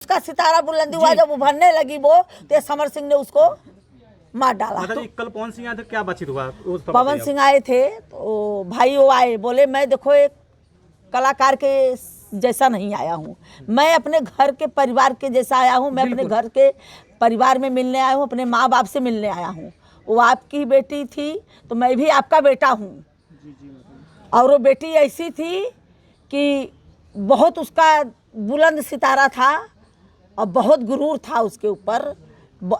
उसका सितारा बुलंदी हुआ, जब उभरने लगी वो, तो समर सिंह ने उसको मार डाला। जी, कल पवन सिंह आए थे, क्या बातचीत हुआ? पवन सिंह आए थे तो भाई वो आए, बोले मैं देखो एक कलाकार के जैसा नहीं आया हूँ, मैं अपने घर के परिवार के जैसा आया हूँ, मैं अपने घर के परिवार में मिलने आया हूँ, अपने माँ बाप से मिलने आया हूँ। वो आपकी बेटी थी तो मैं भी आपका बेटा हूँ। और वो बेटी ऐसी थी कि बहुत उसका बुलंद सितारा था और बहुत गुरूर था उसके ऊपर।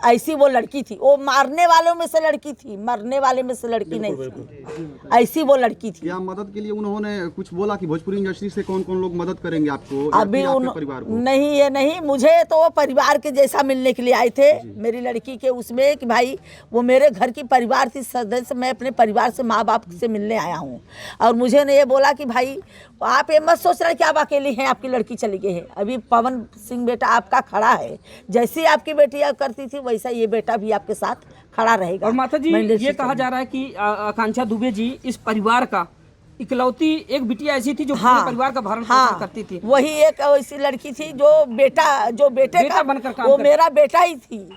ऐसी वो लड़की थी, वो मारने वालों में से लड़की थी, मरने वाले में से लड़की नहीं थी, ऐसी वो लड़की थी। क्या मदद के लिए उन्होंने कुछ बोला कि भोजपुरी इंडस्ट्री से कौन कौन लोग मदद करेंगे आपको? अभी परिवार को? नहीं, ये नहीं, मुझे तो वो परिवार के जैसा मिलने के लिए आए थे, मेरी लड़की के उसमें कि भाई वो मेरे घर की परिवार थी सदस्य, मैं अपने परिवार से माँ बाप से मिलने आया हूँ। और मुझे ने ये बोला कि भाई आप ये मत सोच रहे कि आप अकेली हैं, आपकी लड़की चली गई है, अभी पवन सिंह बेटा आपका खड़ा है, जैसी आपकी बेटी करती थी वैसा ये बेटा भी आपके साथ खड़ा रहेगा। और माता जी ये कहा जा रहा है कि आकांक्षा दुबे जी इस परिवार का इकलौती एक बिटिया ऐसी थी जो पूरे परिवार का भरण पोषण करती थी। वही एक ऐसी लड़की थी जो बेटे का बनकर काम वो मेरा बेटा ही थी,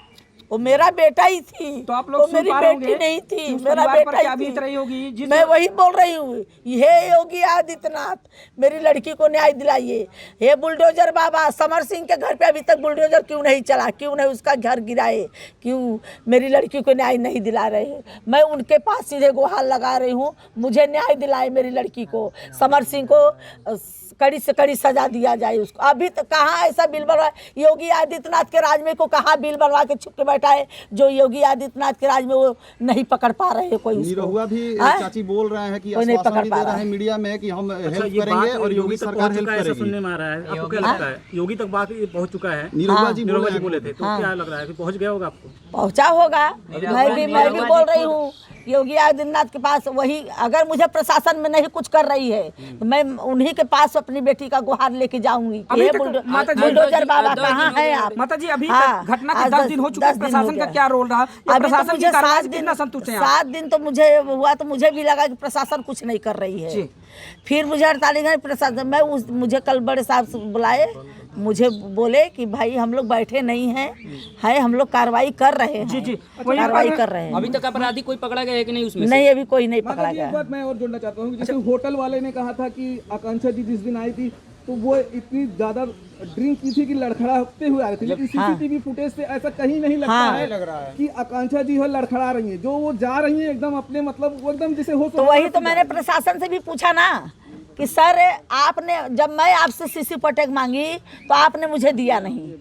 वो मेरा बेटा ही थी। तो आप लोग मेरी बेटी नहीं थी, मेरा बेटा ही बीत रही होगी। मैं वही बोल रही हूँ, ये योगी आदित्यनाथ मेरी लड़की को न्याय दिलाइए। हे बुलडोजर बाबा, समर सिंह के घर पे अभी तक बुलडोजर क्यों नहीं चला, क्यों नहीं उसका घर गिराए, क्यों मेरी लड़की को न्याय नहीं दिला रहे? मैं उनके पास सीधे गुहार लगा रही हूँ, मुझे न्याय दिलाए मेरी लड़की को। समर सिंह को कड़ी से कड़ी सजा दिया जाए उसको। अभी तक कहाँ ऐसा बिल बनवा, योगी आदित्यनाथ के राज में को कहाँ बिल बनवा के छुप के बैठा है जो योगी आदित्यनाथ के राज में वो नहीं पकड़ पा रहे हैं कोई। निरहुआ भी चाची बोल रहे हैं कि नहीं पकड़ पा रहा है मीडिया में कि हम हेल्प ये करेंगे बात और योगी सरकार हेल्प करेगी। सुनने में आ रहा है, आपको क्या लगता है? योगी तक बात पहुंच चुका है? निरहुआ जी बोले थे, तो क्या लग रहा है कि पहुंच गया होगा आपको? पहुंचा होगा। मैं भी बोल रही हूँ योगी आदित्यनाथ के पास, वही अगर मुझे प्रशासन में नहीं कुछ कर रही है तो मैं उन्हीं के पास अपनी बेटी का गुहार लेके जाऊंगी। बुलडोजर बाबा कहाँ है आप? माता जी अभी घटना के 10 दिन हो चुके, प्रशासन का क्या रोल रहा? प्रशासन की कार्रवाई से कितना संतुष्ट हैं आप? 7 दिन तो मुझे हुआ तो मुझे भी लगा कि प्रशासन कुछ नहीं कर रही है। फिर मुझे 48 घंटे प्रशासन मुझे कल बड़े साहब से बुलाए, मुझे बोले कि भाई हम लोग बैठे नहीं हैं, हम लोग कार्रवाई कर रहे हैं। जी कार्रवाई कर रहे हैं। अभी तक अपराधी कोई पकड़ा गया है कि नहीं उसमें? नहीं, अभी कोई नहीं पकड़ा गया। एक बात मैं और जोड़ना चाहता हूँ, जैसे होटल वाले ने कहा था कि आकांक्षा जी जिस दिन आई थी तो वो इतनी ज्यादा ड्रिंक की थी कि लड़खड़ाते हुए आ रही थी, लेकिन सीसीटीवी फुटेज से ऐसा कहीं नहीं लगता है कि आकांक्षा जी हो लड़खड़ा रही हैं। जो वो जा रही हैं एकदम अपने मतलब वो एकदम जैसे हो। तो वही तो मैंने प्रशासन से भी पूछा ना कि सर आपने, जब मैं आपसे सीसी फुटेज मांगी तो आपने मुझे दिया नहीं।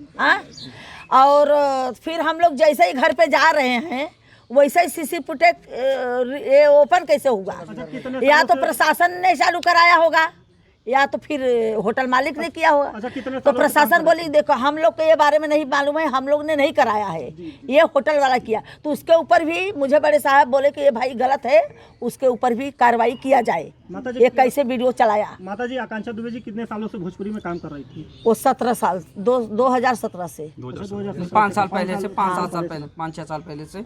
और फिर हम लोग जैसे ही घर पे जा रहे हैं वैसे ही सीसी फुटेज ओपन कैसे हुआ? या तो प्रशासन ने चालू कराया होगा या तो फिर होटल मालिक ने किया होगा। तो प्रशासन बोली देखो हम लोग को ये बारे में नहीं मालूम है, हम लोग ने नहीं कराया है, ये होटल वाला किया। तो उसके ऊपर भी मुझे बड़े साहब बोले कि ये भाई गलत है, उसके ऊपर भी कार्रवाई किया जाए। ये कैसे वीडियो चलाया? माता जी आकांक्षा दुबे जी कितने सालों से भोजपुरी में काम कर रही थी? वो 17 साल 2017 से 5 साल पहले से 5-7 साल पहले 5-6 साल पहले से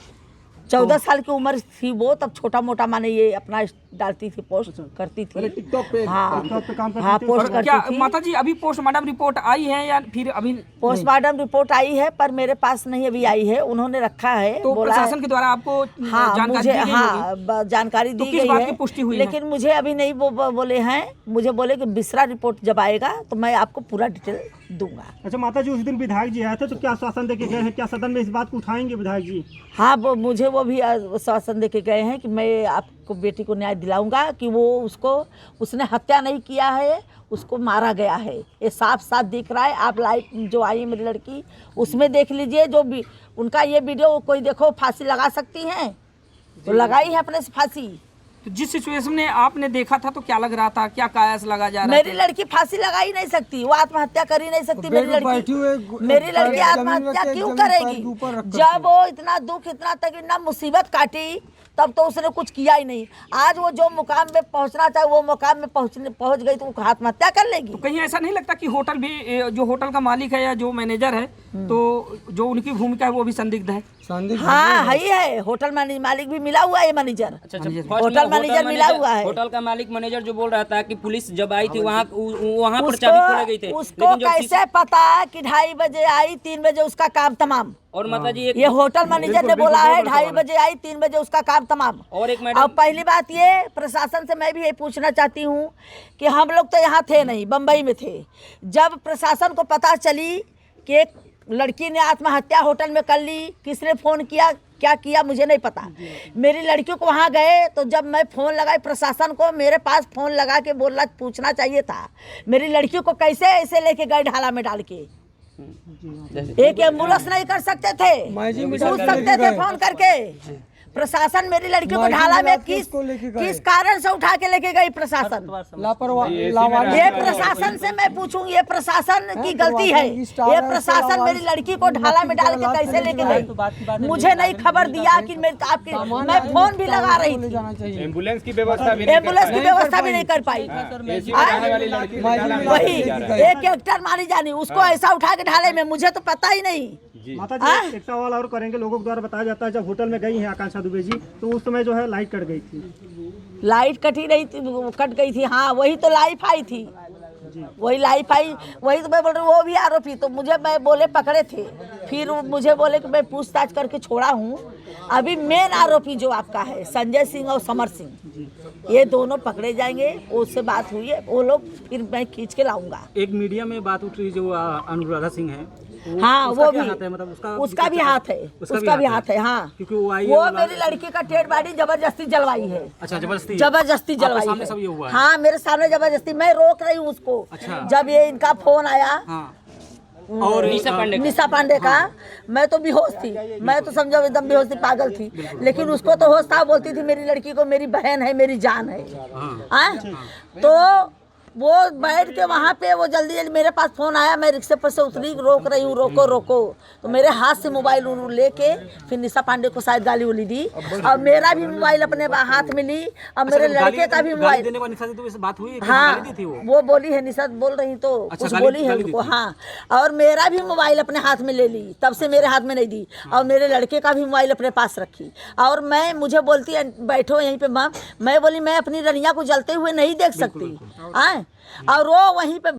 14 साल की उम्र थी वो, तब छोटा मोटा माने ये अपना डालती थी, पोस्ट करती थी टिकटॉक पे। हाँ पोस्ट करती क्या थी। माता जी अभी पोस्टमार्टम रिपोर्ट आई है या फिर अभी? पोस्टमार्टम रिपोर्ट आई है पर मेरे पास नहीं अभी आई है, उन्होंने रखा है। तो प्रशासन के द्वारा आपको जानकारी दी गई होगी? जानकारी दी गई है, पुष्टि हुई लेकिन मुझे अभी नहीं बोले हैं। मुझे बोले कि बिसरा रिपोर्ट जब आएगा तो मैं आपको पूरा डिटेल दूंगा। अच्छा माता जी, उस दिन विधायक जी आए थे तो क्या आश्वासन देके गए हैं? क्या सदन में इस बात को उठाएंगे विधायक जी? हाँ, मुझे वो भी आश्वासन देके गए हैं कि मैं आपको बेटी को न्याय दिलाऊंगा, कि वो उसने हत्या नहीं किया है, उसको मारा गया है। ये साफ साफ दिख रहा है। आप लाइव जो आई मेरी लड़की उसमें देख लीजिए, जो भी उनका ये वीडियो कोई देखो, फांसी लगा सकती हैं तो लगाई है अपने से फांसी। तो जिस सिचुएशन में आपने देखा था तो क्या लग रहा था, क्या कायास लगा जा रहा मेरी लड़की फांसी लगा ही नहीं सकती, वो आत्महत्या कर ही नहीं सकती। मेरी लड़की आत्महत्या क्यों करेगी? जब वो इतना दुख, इतना तक मुसीबत काटी, तब तो उसने कुछ किया ही नहीं। आज वो जो मुकाम में पहुंचना चाहे वो मुकाम में पहुंच गई तो वो आत्महत्या कर लेगी। तो कहीं ऐसा नहीं लगता कि होटल भी, जो होटल का मालिक है या जो मैनेजर है तो जो उनकी भूमिका है वो भी संदिग्ध है। हाँ है होटल मालिक भी मिला हुआ है मैनेजर। अच्छा होटल मैनेजर मिला हुआ है। होटल का मालिक मैनेजर जो बोल रहा था कि पुलिस जब आई थी वहाँ पर चाबी खोले गए थे, उसको कैसे पता कि 2:30 बजे आई 3 बजे उसका काम तमाम। और माता जी ये होटल मैनेजर ने बोला है 2:30 बजे आई 3 बजे उसका काम तमाम। और एक मैडम, अब पहली बात ये प्रशासन से मैं भी ये पूछना चाहती हूँ कि हम लोग तो यहाँ थे नहीं, बम्बई में थे। जब प्रशासन को पता चली कि एक लड़की ने आत्महत्या होटल में कर ली, किसने फ़ोन किया क्या किया मुझे नहीं पता। मेरी लड़की को वहाँ गए तो जब मैं फ़ोन लगाई प्रशासन को, मेरे पास फ़ोन लगा के बोलना पूछना चाहिए था मेरी लड़की को कैसे ऐसे लेके गए ढाला में डाल के। एक एम्बुलेंस नहीं कर सकते थे, पूछ सकते थे फोन करके। प्रशासन मेरी लड़की को ढाला में किस कारण से उठा के लेके गई प्रशासन? ये प्रशासन से मैं पूछूं, ये प्रशासन की गलती है। ये प्रशासन मेरी लड़की को ढाला में डाल के कैसे लेके गई? मुझे नहीं खबर दिया कि मैं फोन भी लगा रही थी, एम्बुलेंस की व्यवस्था भी नहीं कर पाई। वही एक एक्टर मारी जानी, उसको ऐसा उठा के ढाले में, मुझे तो पता ही नहीं। माता जी एक सवाल और करेंगे। लोगों के द्वारा बताया जाता है जब होटल में गई हैं आकांक्षा दुबे जी तो उस समय जो है लाइट कट गई थी। लाइट कटी नहीं थी, कट गई थी। हाँ वही तो लाइफ आई थी, वही लाइफ आई, वही तो मैं बोल रही हूँ। वो भी आरोपी तो मुझे मैं बोले पकड़े थे, फिर मुझे बोले कि मैं पूछताछ करके छोड़ा हूँ। अभी मेन आरोपी जो आपका है संजय सिंह और समर सिंह, ये दोनों पकड़े जाएंगे। उससे बात हुई है, वो लोग फिर मैं खींच के लाऊंगा। एक मीडिया में बात उठ रही जो अनुराधा सिंह है, हाँ वो भी हाथ है, मतलब उसका भी हाथ है, उसका भी हाथ है। हाँ क्योंकि वो मेरी लड़की का डेड बॉडी जबरदस्ती जलवाई है। अच्छा जबरदस्ती जलवाई सामने सब ये हुआ है। है? हाँ मेरे सामने जबरदस्ती, मैं रोक रही हूँ उसको। अच्छा। जब ये इनका फोन आया और निशा पांडे का, मैं तो बेहोश थी, मैं तो समझो एकदम बेहोश थी, पागल थी। लेकिन उसको तो होश था, बोलती थी मेरी लड़की को मेरी बहन है, मेरी जान है। तो वो बैठ के वहाँ पे वो जल्दी मेरे पास फ़ोन आया, मैं रिक्शे पर से उतरी, रोक रही हूँ, रोको रोको। तो मेरे हाथ से मोबाइल लेके फिर निशा पांडे को शायद गाली उली दी, और मेरा भी मोबाइल अपने हाथ में ली, और मेरे लड़के का भी मोबाइल। बात हुई? हाँ वो बोली है, निशा बोल रही तो कुछ बोली है उनको। हाँ और मेरा भी मोबाइल अपने हाथ में ले ली, तब से मेरे हाथ में नहीं दी, और मेरे लड़के का भी मोबाइल अपने पास रखी। और मुझे बोलती है बैठो यहीं पे। मैं बोली मैं अपनी रनिया को जलते हुए नहीं देख सकती। और वो वहीं पे